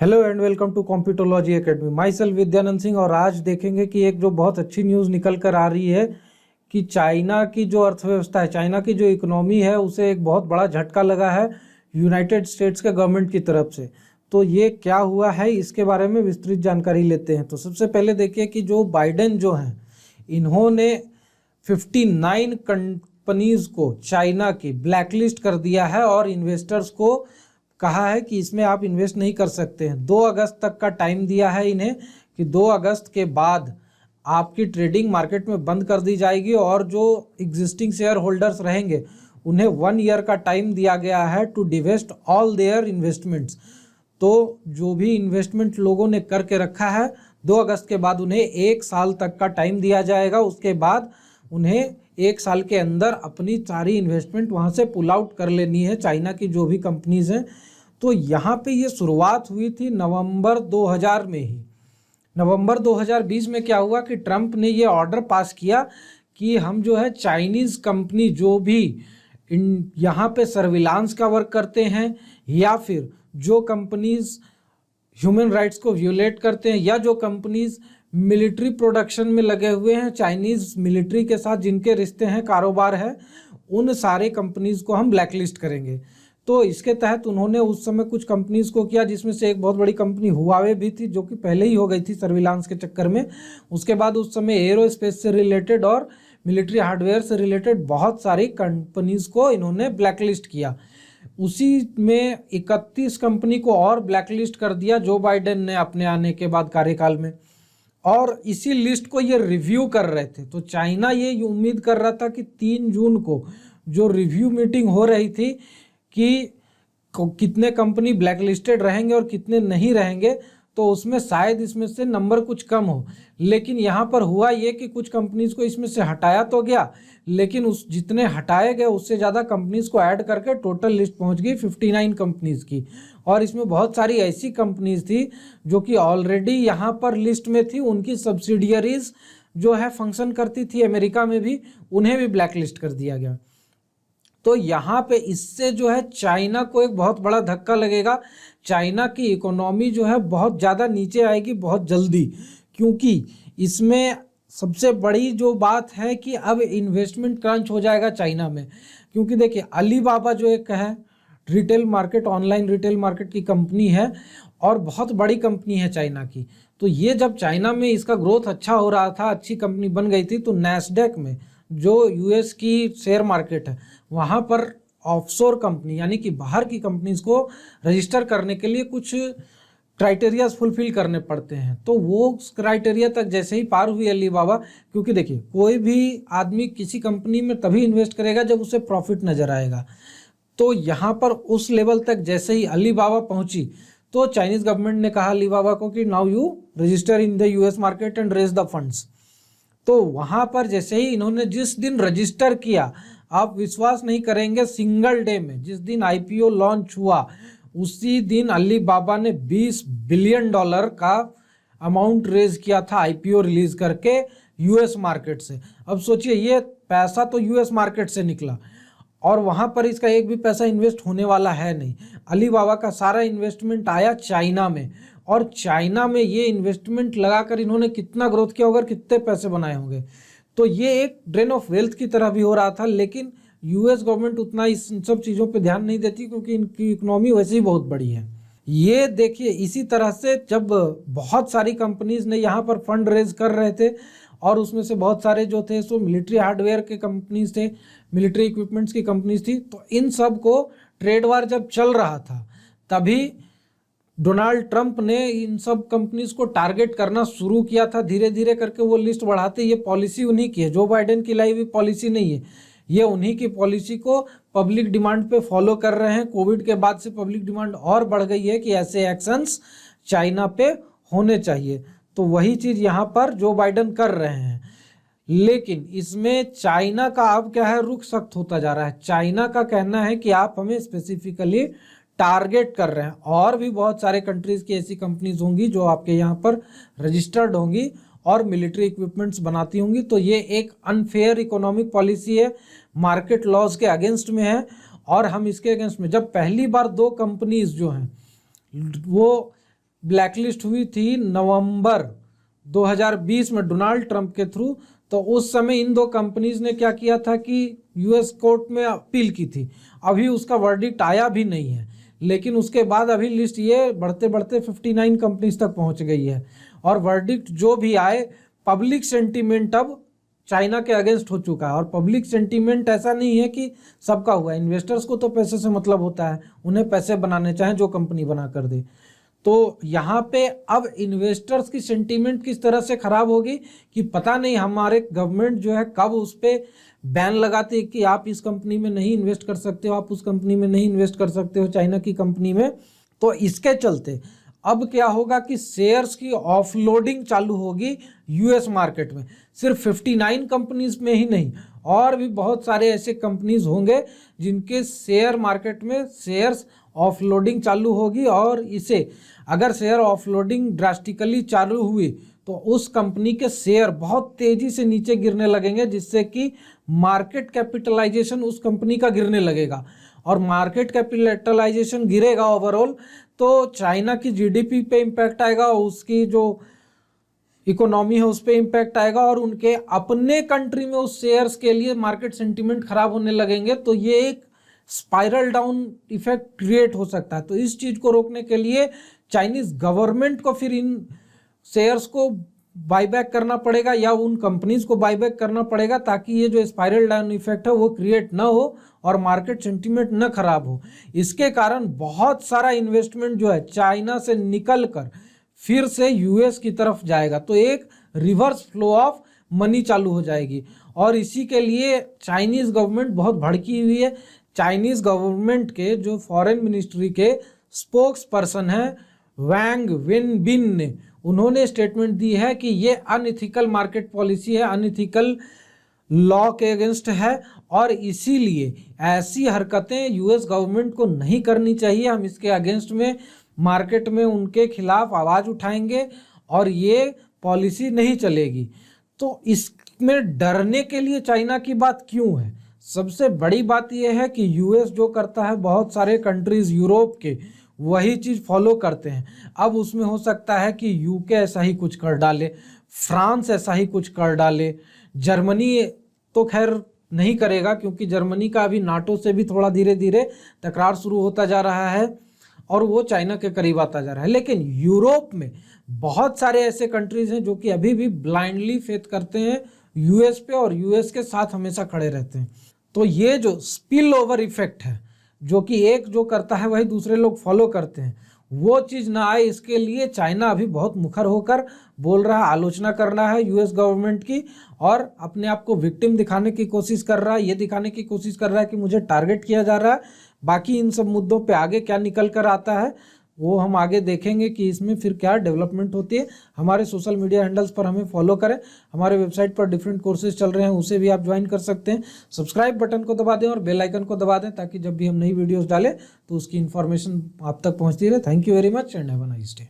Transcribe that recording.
Hello and welcome to Computerology Academy. Myself Vidyanand Singh. और आज देखेंगे कि एक जो बहुत अच्छी न्यूज़ निकल कर आ रही है कि चाइना की जो अर्थव्यवस्था है, चाइना की जो इकोनॉमी है, उसे एक बहुत बड़ा झटका लगा है यूनाइटेड स्टेट्स के गवर्नमेंट की तरफ से। तो ये क्या हुआ है, इसके बारे में विस्तृत जानकारी लेते हैं। तो सबसे पहले देखिए कि जो बाइडेन जो हैं, इन्होंने 59 कंपनीज को चाइना की ब्लैकलिस्ट कर दिया है और इन्वेस्टर्स को कहा है कि इसमें आप इन्वेस्ट नहीं कर सकते हैं। 2 अगस्त तक का टाइम दिया है इन्हें कि 2 अगस्त के बाद आपकी ट्रेडिंग मार्केट में बंद कर दी जाएगी और जो एग्जिस्टिंग शेयर होल्डर्स रहेंगे उन्हें 1 ईयर का टाइम दिया गया है टू डिवेस्ट ऑल देयर इन्वेस्टमेंट्स। तो जो भी इन्वेस्टमेंट लोगों ने करके रखा है 2 अगस्त के बाद उन्हें 1 साल तक का टाइम दिया जाएगा। उसके बाद उन्हें 1 साल के अंदर अपनी सारी इन्वेस्टमेंट वहाँ से पुल आउट कर लेनी है, चाइना की जो भी कंपनीज हैं। तो यहाँ पे ये शुरुआत हुई थी नवंबर 2000 में ही। नवंबर 2020 में क्या हुआ कि ट्रंप ने ये ऑर्डर पास किया कि हम जो है चाइनीज़ कंपनी जो भी यहाँ पे सर्विलांस का वर्क करते हैं या फिर जो कंपनीज ह्यूमन राइट्स को व्यूलेट करते हैं या जो कंपनीज मिलिट्री प्रोडक्शन में लगे हुए हैं, चाइनीज़ मिलिट्री के साथ जिनके रिश्ते हैं, कारोबार है, उन सारे कंपनीज को हम ब्लैकलिस्ट करेंगे। तो इसके तहत उन्होंने उस समय कुछ कंपनीज को किया, जिसमें से एक बहुत बड़ी कंपनी हुआवे भी थी जो कि पहले ही हो गई थी सर्विलांस के चक्कर में। उसके बाद उस समय एरोस्पेस से रिलेटेड और मिलिट्री हार्डवेयर से रिलेटेड बहुत सारी कंपनीज को इन्होंने ब्लैकलिस्ट किया। उसी में 31 कंपनी को और ब्लैकलिस्ट कर दिया जो बाइडेन ने अपने आने के बाद कार्यकाल में। और इसी लिस्ट को ये रिव्यू कर रहे थे। तो चाइना ये उम्मीद कर रहा था कि 3 जून को जो रिव्यू मीटिंग हो रही थी कि कितने कंपनी ब्लैकलिस्टेड रहेंगे और कितने नहीं रहेंगे, तो उसमें शायद इसमें से नंबर कुछ कम हो। लेकिन यहाँ पर हुआ ये कि कुछ कंपनीज को इसमें से हटाया तो गया, लेकिन उस जितने हटाए गए उससे ज़्यादा कंपनीज को ऐड करके टोटल लिस्ट पहुँच गई 59 कंपनीज की। और इसमें बहुत सारी ऐसी कंपनीज थी जो कि ऑलरेडी यहाँ पर लिस्ट में थी, उनकी सब्सिडियरीज जो है फंक्शन करती थी अमेरिका में भी, उन्हें भी ब्लैकलिस्ट कर दिया गया। तो यहाँ पे इससे जो है चाइना को एक बहुत बड़ा धक्का लगेगा। चाइना की इकोनॉमी जो है बहुत ज़्यादा नीचे आएगी बहुत जल्दी, क्योंकि इसमें सबसे बड़ी जो बात है कि अब इन्वेस्टमेंट क्रंच हो जाएगा चाइना में। क्योंकि देखिए अलीबाबा जो एक है retail market, online retail market की कंपनी है और बहुत बड़ी कंपनी है चाइना की। तो ये जब चाइना में इसका ग्रोथ अच्छा हो रहा था, अच्छी कंपनी बन गई थी, तो नैस्डैक में जो यूएस की शेयर मार्केट है वहाँ पर ऑफशोर कंपनी यानी कि बाहर की कंपनीज को रजिस्टर करने के लिए कुछ क्राइटेरियाज फुलफिल करने पड़ते हैं। तो वो क्राइटेरिया तक जैसे ही पार हुई अलीबाबा, क्योंकि देखिए कोई भी आदमी किसी कंपनी में तभी इन्वेस्ट करेगा जब उसे प्रॉफिट नज़र आएगा। तो यहाँ पर उस लेवल तक जैसे ही अलीबाबा पहुँची तो चाइनीज़ गवर्नमेंट ने कहा अलीबाबा को कि now you register in the US market and raise the funds. तो वहाँ पर जैसे ही इन्होंने जिस दिन रजिस्टर किया, आप विश्वास नहीं करेंगे, सिंगल डे में जिस दिन आईपीओ लॉन्च हुआ उसी दिन अलीबाबा ने $20 बिलियन का अमाउंट रेज किया था आईपीओ रिलीज करके यूएस मार्केट से। अब सोचिए ये पैसा तो यूएस मार्केट से निकला और वहाँ पर इसका एक भी पैसा इन्वेस्ट होने वाला है नहीं। अलीबाबा का सारा इन्वेस्टमेंट आया चाइना में, और चाइना में ये इन्वेस्टमेंट लगाकर इन्होंने कितना ग्रोथ किया होगा, कितने पैसे बनाए होंगे। तो ये एक ड्रेन ऑफ वेल्थ की तरह भी हो रहा था। लेकिन यूएस गवर्नमेंट उतना इस सब चीज़ों पे ध्यान नहीं देती क्योंकि इनकी इकोनॉमी वैसे ही बहुत बड़ी है। ये देखिए इसी तरह से जब बहुत सारी कंपनीज ने यहाँ पर फंड रेज कर रहे थे और उसमें से बहुत सारे जो थे सो मिलिट्री हार्डवेयर के कंपनीज थे, मिलिट्री इक्विपमेंट्स की कंपनीज थी। तो इन सब को ट्रेड वार जब चल रहा था तभी डोनाल्ड ट्रंप ने इन सब कंपनीज को टारगेट करना शुरू किया था। धीरे धीरे करके वो लिस्ट बढ़ाते, ये पॉलिसी उन्हीं की है, जो बाइडेन की लाई हुई पॉलिसी नहीं है, ये उन्हीं की पॉलिसी को पब्लिक डिमांड पे फॉलो कर रहे हैं। कोविड के बाद से पब्लिक डिमांड और बढ़ गई है कि ऐसे एक्शंस चाइना पे होने चाहिए। तो वही चीज़ यहाँ पर जो बाइडेन कर रहे हैं। लेकिन इसमें चाइना का अब क्या है, रुख सख्त होता जा रहा है। चाइना का कहना है कि आप हमें स्पेसिफिकली टारगेट कर रहे हैं, और भी बहुत सारे कंट्रीज़ की ऐसी कंपनीज होंगी जो आपके यहाँ पर रजिस्टर्ड होंगी और मिलिट्री इक्विपमेंट्स बनाती होंगी। तो ये एक अनफेयर इकोनॉमिक पॉलिसी है, मार्केट लॉज के अगेंस्ट में है। और हम इसके अगेंस्ट में जब पहली बार 2 कंपनीज जो हैं वो ब्लैकलिस्ट हुई थी नवंबर 2020 में डोनाल्ड ट्रंप के थ्रू। तो उस समय इन दो कंपनीज ने क्या किया था कि यूएस कोर्ट में अपील की थी। अभी उसका वर्डिक्ट आया भी नहीं है, लेकिन उसके बाद अभी लिस्ट ये बढ़ते बढ़ते 59 कंपनीज तक पहुंच गई है। और वर्डिक्ट जो भी आए, पब्लिक सेंटीमेंट अब चाइना के अगेंस्ट हो चुका है। और पब्लिक सेंटीमेंट ऐसा नहीं है कि सबका हुआ, इन्वेस्टर्स को तो पैसे से मतलब होता है, उन्हें पैसे बनाने चाहें जो कंपनी बना कर दे। तो यहाँ पे अब इन्वेस्टर्स की सेंटीमेंट किस तरह से खराब होगी कि पता नहीं हमारे गवर्नमेंट जो है कब उस पर बैन लगाती है कि आप इस कंपनी में नहीं इन्वेस्ट कर सकते हो, आप उस कंपनी में नहीं इन्वेस्ट कर सकते हो, चाइना की कंपनी में। तो इसके चलते अब क्या होगा कि शेयर्स की ऑफलोडिंग चालू होगी यूएस मार्केट में। सिर्फ 59 कंपनीज में ही नहीं, और भी बहुत सारे ऐसे कंपनीज होंगे जिनके शेयर मार्केट में शेयर्स ऑफलोडिंग चालू होगी। और इसे अगर शेयर ऑफलोडिंग ड्रास्टिकली चालू हुई तो उस कंपनी के शेयर बहुत तेजी से नीचे गिरने लगेंगे, जिससे कि मार्केट कैपिटलाइजेशन उस कंपनी का गिरने लगेगा। और मार्केट कैपिटलाइजेशन गिरेगा ओवरऑल तो चाइना की जीडीपी पे इम्पैक्ट आएगा, उसकी जो इकोनॉमी है उस पर इम्पैक्ट आएगा, और उनके अपने कंट्री में उस शेयर्स के लिए मार्केट सेंटीमेंट खराब होने लगेंगे। तो ये एक स्पाइरल डाउन इफेक्ट क्रिएट हो सकता है। तो इस चीज को रोकने के लिए चाइनीज गवर्नमेंट को फिर इन शेयर्स को बाईबैक करना पड़ेगा या उन कंपनीज को बाईबैक करना पड़ेगा, ताकि ये जो स्पाइरल डाउन इफेक्ट है वो क्रिएट ना हो और मार्केट सेंटीमेंट न खराब हो। इसके कारण बहुत सारा इन्वेस्टमेंट जो है चाइना से निकल कर फिर से यूएस की तरफ जाएगा। तो एक रिवर्स फ्लो ऑफ मनी चालू हो जाएगी। और इसी के लिए चाइनीज गवर्नमेंट बहुत भड़की हुई है। चाइनीज गवर्नमेंट के जो फॉरेन मिनिस्ट्री के स्पोक्स पर्सन हैं वैंग वेनबिन ने, उन्होंने स्टेटमेंट दी है कि ये अनइथिकल मार्केट पॉलिसी है, अनइथिकल लॉ के अगेंस्ट है, और इसीलिए ऐसी हरकतें यूएस गवर्नमेंट को नहीं करनी चाहिए। हम इसके अगेंस्ट में मार्केट में उनके खिलाफ आवाज़ उठाएंगे और ये पॉलिसी नहीं चलेगी। तो इसमें डरने के लिए चाइना की बात क्यों है? सबसे बड़ी बात यह है कि यूएस जो करता है बहुत सारे कंट्रीज यूरोप के वही चीज़ फॉलो करते हैं। अब उसमें हो सकता है कि यूके ऐसा ही कुछ कर डाले, फ्रांस ऐसा ही कुछ कर डाले, जर्मनी तो खैर नहीं करेगा क्योंकि जर्मनी का अभी नाटो से भी थोड़ा धीरे धीरे तकरार शुरू होता जा रहा है और वो चाइना के करीब आता जा रहा है। लेकिन यूरोप में बहुत सारे ऐसे कंट्रीज हैं जो कि अभी भी ब्लाइंडली फेथ करते हैं यूएस पे और यूएस के साथ हमेशा खड़े रहते हैं। तो ये जो स्पिल ओवर इफेक्ट है, जो कि एक जो करता है वही दूसरे लोग फॉलो करते हैं, वो चीज़ ना आए इसके लिए चाइना अभी बहुत मुखर होकर बोल रहा है, आलोचना कर रहा है यूएस गवर्नमेंट की, और अपने आप को विक्टिम दिखाने की कोशिश कर रहा है, ये दिखाने की कोशिश कर रहा है कि मुझे टारगेट किया जा रहा है। बाकी इन सब मुद्दों पे आगे क्या निकल कर आता है वो हम आगे देखेंगे कि इसमें फिर क्या डेवलपमेंट होती है। हमारे सोशल मीडिया हैंडल्स पर हमें फॉलो करें, हमारे वेबसाइट पर डिफरेंट कोर्सेज चल रहे हैं, उसे भी आप ज्वाइन कर सकते हैं। सब्सक्राइब बटन को दबा दें और बेल आइकन को दबा दें ताकि जब भी हम नई वीडियोस डालें तो उसकी इन्फॉर्मेशन आप तक पहुंचती रहे। Thank you very much and have a nice day.